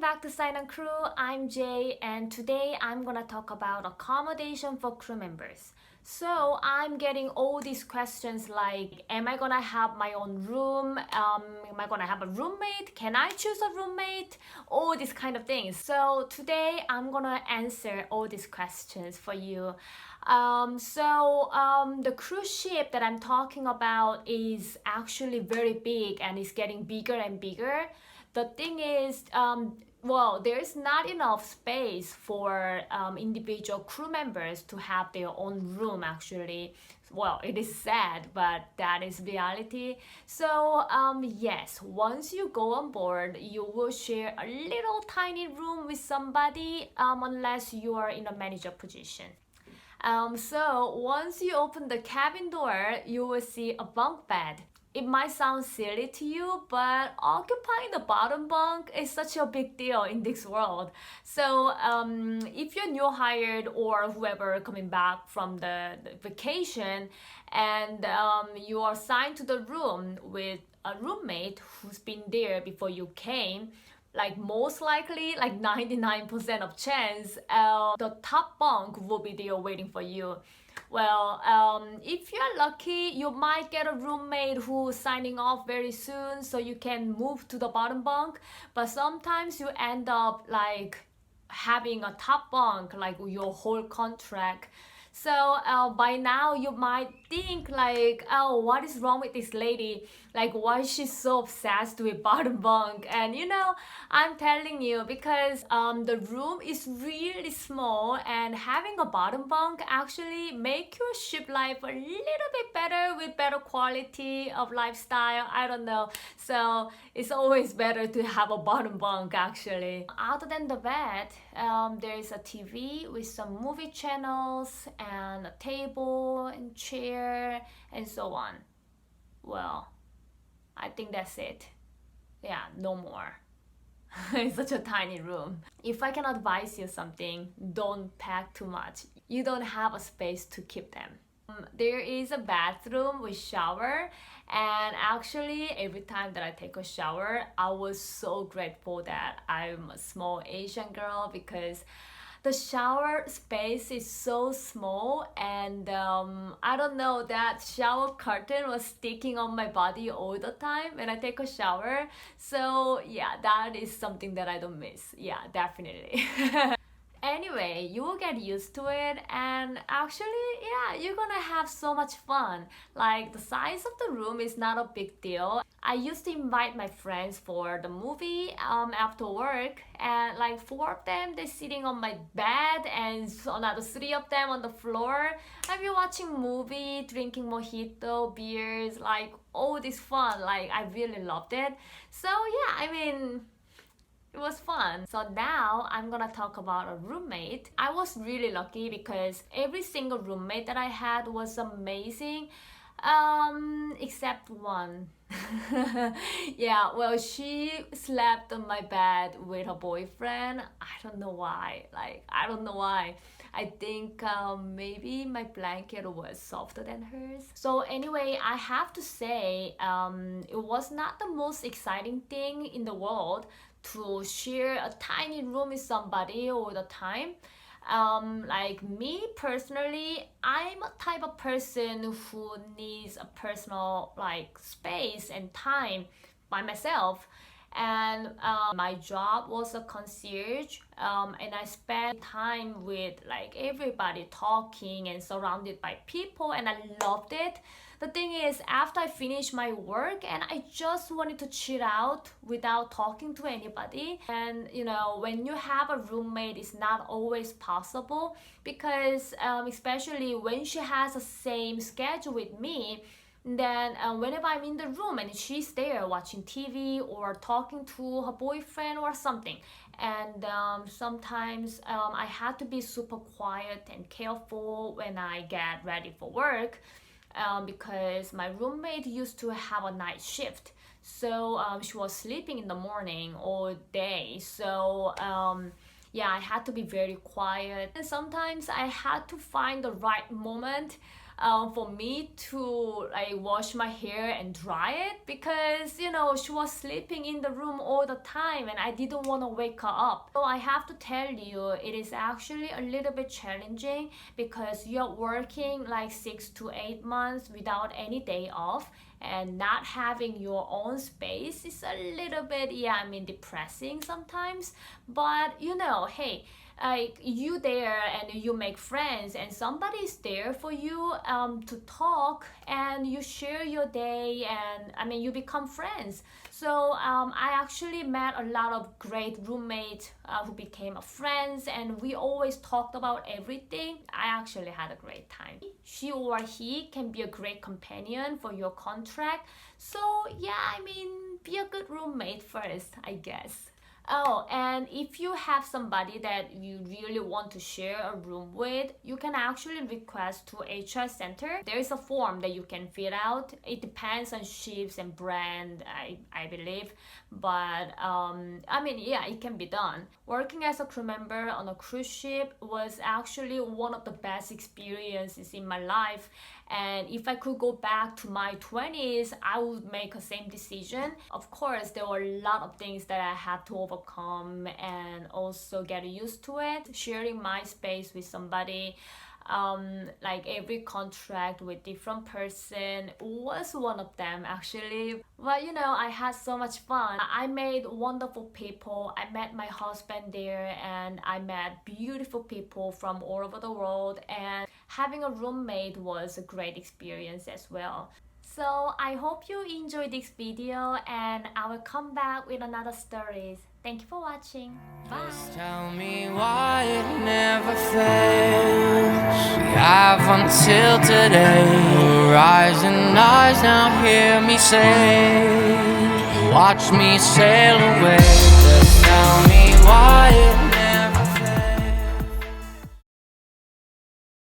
back to Silent Crew. I'm Jay, and today I'm gonna talk about accommodation for crew members. So I'm getting all these questions like, am I gonna have my own room? Am I gonna have a roommate? Can I choose a roommate? All these kind of things. So today I'm gonna answer all these questions for you. The cruise ship that I'm talking about is actually very big and is getting bigger and bigger. The thing is, there's not enough space for individual crew members to have their own room actually. Well, it is sad, but that is reality. So, yes, once you go on board, you will share a little tiny room with somebody unless you are in a manager position. So once you open the cabin door, you will see a bunk bed. It might sound silly to you, but occupying the bottom bunk is such a big deal in this world. So if you're new hired or whoever coming back from the vacation and you are assigned to the room with a roommate who's been there before you came, like most likely, like 99% of chance, the top bunk will be there waiting for you. Well, if you're lucky, you might get a roommate who's signing off very soon so you can move to the bottom bunk. But sometimes you end up like having a top bunk, like your whole contract. So by now you might think like, oh, what is wrong with this lady? Like, why is she so obsessed with bottom bunk? And I'm telling you because the room is really small and having a bottom bunk actually make your ship life a little bit better with better quality of lifestyle. I don't know. So it's always better to have a bottom bunk actually. Other than the bed, there is a TV with some movie channels and a table and chair and so on. Well, I think that's it. Yeah, no more. It's such a tiny room. If I can advise you something, don't pack too much. You don't have a space to keep them. There is a bathroom with shower, and actually every time that I take a shower, I was so grateful that I'm a small Asian girl because the shower space is so small, and I don't know, that shower curtain was sticking on my body all the time when I take a shower. So yeah, that is something that I don't miss. Yeah, definitely. Anyway, you will get used to it, and actually, yeah, you're gonna have so much fun. Like, the size of the room is not a big deal. I used to invite my friends for the movie after work, and like 4 of them, they're sitting on my bed, and another 3 of them on the floor. I've been watching movie, drinking mojito, beers, like all this fun. Like, I really loved it. So yeah, I mean, it was fun. So now I'm gonna talk about a roommate. I was really lucky because every single roommate that I had was amazing, except one. Yeah, well, she slept on my bed with her boyfriend. I don't know why. I think maybe my blanket was softer than hers. So anyway, I have to say, it was not the most exciting thing in the world to share a tiny room with somebody all the time. Like me personally, I'm a type of person who needs a personal like space and time by myself. And my job was a concierge, and I spent time with like everybody talking and surrounded by people, and I loved it. The thing is, after I finished my work and I just wanted to chill out without talking to anybody. And when you have a roommate, it's not always possible because especially when she has the same schedule with me, then whenever I'm in the room and she's there watching TV or talking to her boyfriend or something, and sometimes I had to be super quiet and careful when I get ready for work, because my roommate used to have a night shift. So she was sleeping in the morning all day. So yeah, I had to be very quiet. And sometimes I had to find the right moment for me to like wash my hair and dry it because you know she was sleeping in the room all the time and I didn't want to wake her up. So I have to tell you, it is actually a little bit challenging because you're working like 6 to 8 months without any day off, and not having your own space is a little bit, depressing sometimes. But you know, hey, like you there and you make friends and somebody's there for you to talk, and you share your day, and you become friends. So I actually met a lot of great roommates who became friends, and we always talked about everything. I actually had a great time. She or he can be a great companion for your contract. So yeah, be a good roommate first, I guess. Oh, and if you have somebody that you really want to share a room with, you can actually request to HR Center. There is a form that you can fill out. It depends on ships and brand, I believe. But it can be done. Working as a crew member on a cruise ship was actually one of the best experiences in my life. And if I could go back to my 20s, I would make the same decision. Of course, there were a lot of things that I had to overcome and also get used to it. Sharing my space with somebody, like every contract with different person was one of them actually. But I had so much fun. I made wonderful people. I met my husband there, and I met beautiful people from all over the world, and having a roommate was a great experience as well. So I hope you enjoyed this video, and I will come back with another stories. Thank you for watching. Bye. Just tell me why it never fails. We have until today. Rising eyes now hear me say, watch me sail away.